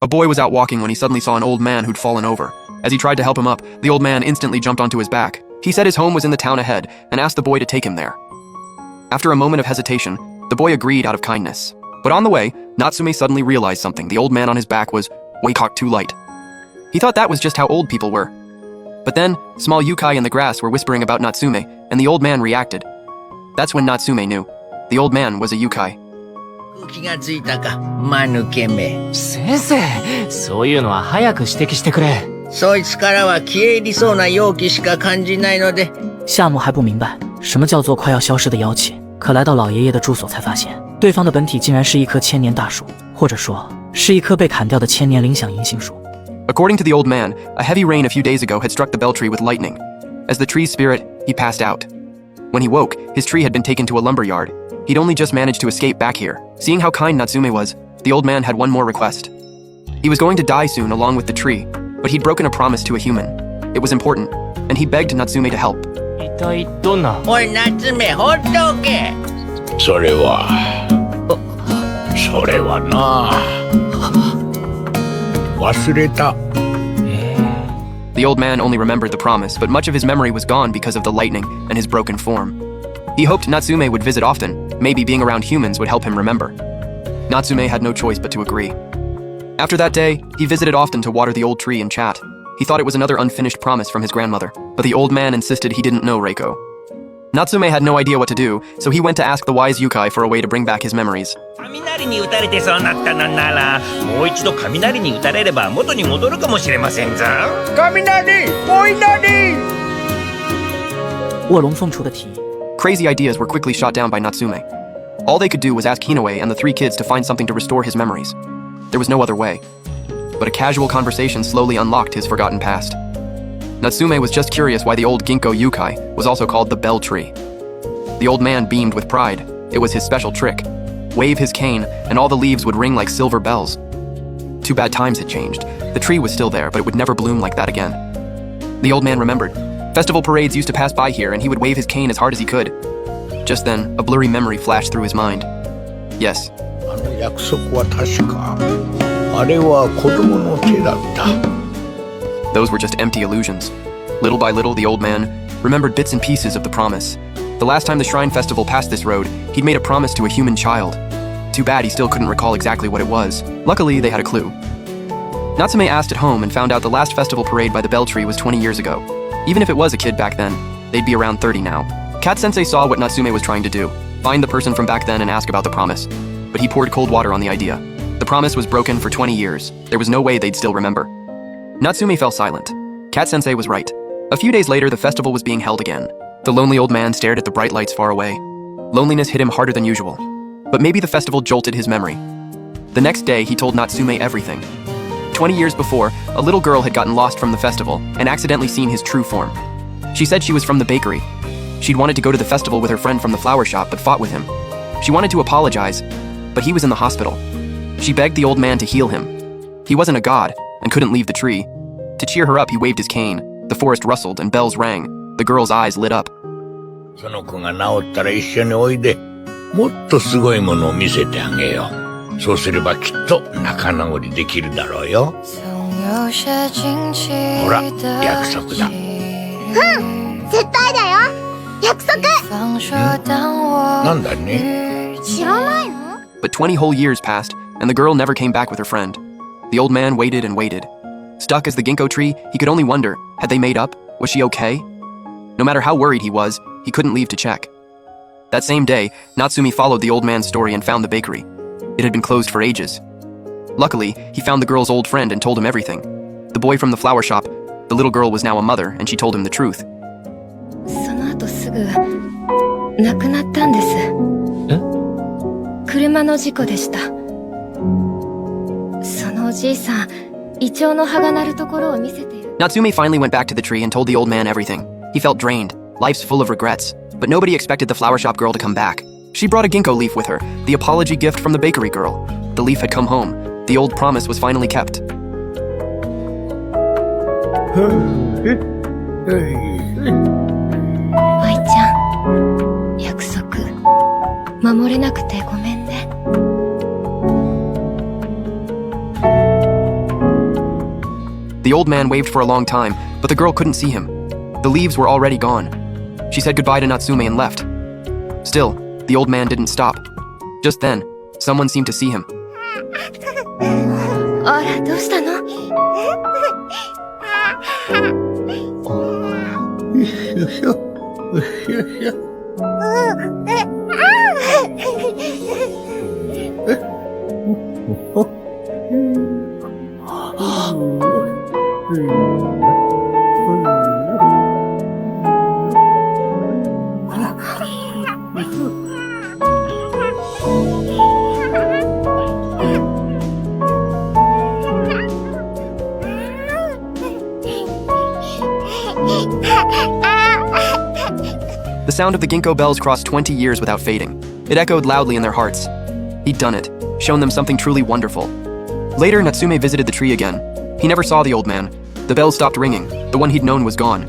A boy was out walking when he suddenly saw an old man who'd fallen over. As he tried to help him up, the old man instantly jumped onto his back. He said his home was in the town ahead and asked the boy to take him there. After a moment of hesitation, the boy agreed out of kindness. But on the way, Natsume suddenly realized something. The old man on his back was way cocked too light. He thought that was just how old people were. But then, small yukai in the grass were whispering about Natsume, and the old man reacted. That's when Natsume knew. The old man was a yukai. 気がついたか、間抜けめ。先生、そういうのは早く指摘してくれ。そいつからは消え入りそうな妖気しか感じないので。夏目还不明白什么叫做快要消失的妖气，可来到老爷爷的住所才发现，对方的本体竟然是一棵千年大树，或者说是一棵被砍掉的千年灵响银杏树。According to the old man, a heavy rain a few days ago had struck the bell tree with lightning. As the tree's spirit, he passed out. When he woke, his tree had been taken to a lumber yard. He'd only just managed to escape back here. Seeing how kind Natsume was, the old man had one more request. He was going to die soon along with the tree, but he'd broken a promise to a human. It was important, and he begged Natsume to help. 一体どんな？おい、夏目、ほっとけ。それはな、忘れた。The old man only remembered the promise, but much of his memory was gone because of the lightning and his broken form. He hoped Natsume would visit often. Maybe being around humans would help him remember. Natsume had no choice but to agree. After that day, he visited often to water the old tree and chat. He thought it was another unfinished promise from his grandmother, but the old man insisted he didn't know Reiko. Natsume had no idea what to do, so he went to ask the wise yukai for a way to bring back his memories. 雷に打たれてそうなったのなら、もう一度雷に打たれれば元に戻るかもしれませんぞ。雷！おいなり！卧龙凤雏的提议。 Crazy ideas were quickly shot down by Natsume. All they could do was ask Hinoe and the three kids to find something to restore his memories. There was no other way. But a casual conversation slowly unlocked his forgotten past. Natsume was just curious why the old Ginkgo yukai was also called the Bell Tree. The old man beamed with pride. It was his special trick. Wave his cane, and all the leaves would ring like silver bells. Too bad times had changed. The tree was still there, but it would never bloom like that again. The old man remembered. Festival parades used to pass by here, and he would wave his cane as hard as he could. Just then, a blurry memory flashed through his mind. Yes. あの約束は確か、あれは子供の手だった。 Those were just empty illusions. Little by little, the old man remembered bits and pieces of the promise. The last time the Shrine Festival passed this road, he'd made a promise to a human child. Too bad he still couldn't recall exactly what it was. Luckily, they had a clue. Natsume asked at home and found out the last festival parade by the Bell Tree was 20 years ago. Even if it was a kid back then, they'd be around 30 now. Kat-sensei saw what Natsume was trying to do, find the person from back then and ask about the promise. But he poured cold water on the idea. The promise was broken for 20 years. There was no way they'd still remember. Natsume fell silent. Kat-sensei was right. A few days later, the festival was being held again. The lonely old man stared at the bright lights far away. Loneliness hit him harder than usual. But maybe the festival jolted his memory. The next day, he told Natsume everything. 20 years before, a little girl had gotten lost from the festival and accidentally seen his true form. She said she was from the bakery. She'd wanted to go to the festival with her friend from the flower shop but fought with him. She wanted to apologize, but he was in the hospital. She begged the old man to heal him. He wasn't a god and couldn't leave the tree. To cheer her up, he waved his cane. The forest rustled and bells rang. The girl's eyes lit up. その子が治ったら一緒においで、もっとすごいものを見せてあげよう。そうすればきっと仲直りできるだろうよ。ほら、約束だ。絶対だよ。約束。なんだね。知らないの？ But 20 whole years passed, and the girl never came back with her friend. The old man waited and waited. Stuck as the ginkgo tree, he could only wonder, had they made up? Was she okay? No matter how worried he was, he couldn't leave to check. That same day, Natsume followed the old man's story and found the bakery. It had been closed for ages. Luckily, he found the girl's old friend and told him everything. The boy from the flower shop, the little girl was now a mother, and she told him the truth. その後すぐ亡くなったんです。車の事故でした。そのおじいさん、イチョウの葉が鳴るところを見せている。 Natsume finally went back to the tree and told the old man everything. He felt drained. Life's full of regrets. But nobody expected the flower shop girl to come back. She brought a ginkgo leaf with her, the apology gift from the bakery girl. The leaf had come home. The old promise was finally kept. 舞ちゃん、約束守れなくてごめんね。The old man waved for a long time, but the girl couldn't see him. The leaves were already gone. She said goodbye to Natsume and left. Still, the old man didn't stop. Just then, someone seemed to see him. あら、どうしたの？ The sound of the ginkgo bells crossed 20 years without fading. It echoed loudly in their hearts. He'd done it, shown them something truly wonderful. Later, Natsume visited the tree again. He never saw the old man. The bells stopped ringing. The one he'd known was gone.